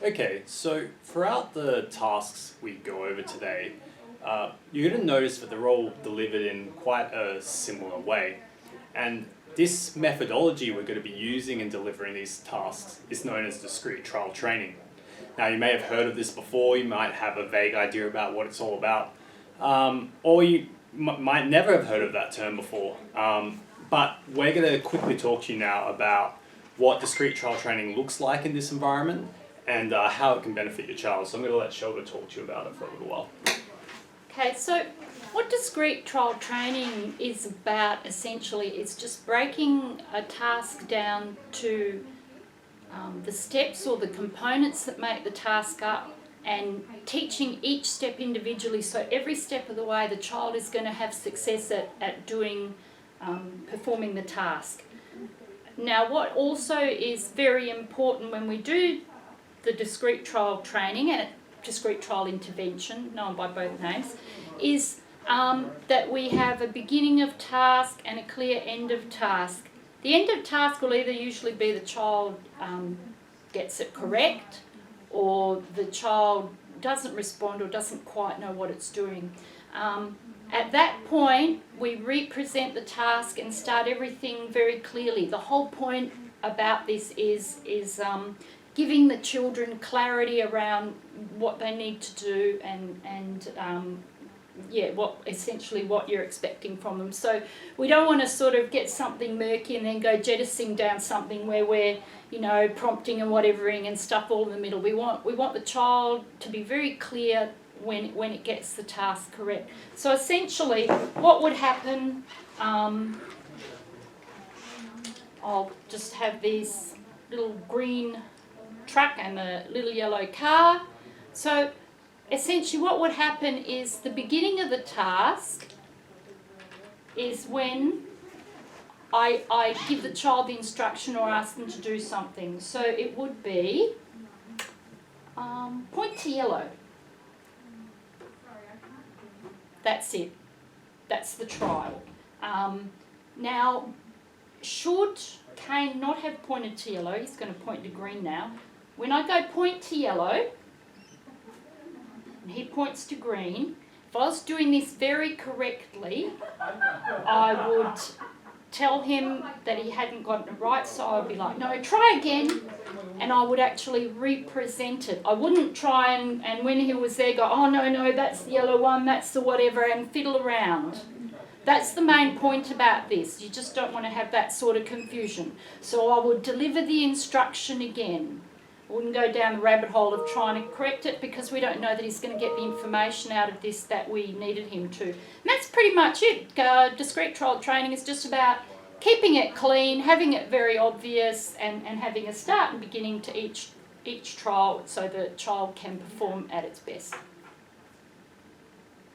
Okay, so throughout the tasks we go over today, you're going to notice that they're all delivered in quite a similar way. And this methodology we're going to be using in delivering these tasks is known as discrete trial training. Now, you may have heard of this before, you might have a vague idea about what it's all about, or you might never have heard of that term before. But we're going to quickly talk to you now about what discrete trial training looks like in this environment and how it can benefit your child. So I'm going to let Shelva talk to you about it for a little while. Okay, so what discrete trial training is about essentially is just breaking a task down to the steps or the components that make the task up and teaching each step individually, so every step of the way the child is going to have success at doing, performing the task. Now, what also is very important when we do the discrete trial training and discrete trial intervention, known by both names, is that we have a beginning of task and a clear end of task. The end of task will either usually be the child gets it correct, or the child doesn't respond or doesn't quite know what it's doing. At that point, we represent the task and start everything very clearly. The whole point about this is giving the children clarity around what they need to do and what you're expecting from them. So we don't want to sort of get something murky and then go jettisoning down something where we're, prompting and whatevering and stuff all in the middle. We want the child to be very clear when it gets the task correct. So essentially, what would happen? I'll just have these little green truck and a little yellow car. So essentially what would happen is the beginning of the task is when I give the child the instruction or ask them to do something. So it would be point to yellow. That's it. That's the trial. Now, should Kane not have pointed to yellow, he's going to point to green now. When I go point to yellow, and he points to green, if I was doing this very correctly, I would tell him that he hadn't gotten it right, so I would be like, no, try again, and I would actually represent it. I wouldn't try and when he was there go, oh no, that's the yellow one, that's the whatever, and fiddle around. That's the main point about this. You just don't want to have that sort of confusion. So I would deliver the instruction again. I wouldn't go down the rabbit hole of trying to correct it because we don't know that he's going to get the information out of this that we needed him to. And that's pretty much it. Discrete trial training is just about keeping it clean, having it very obvious, and having a start and beginning to each trial so the child can perform at its best.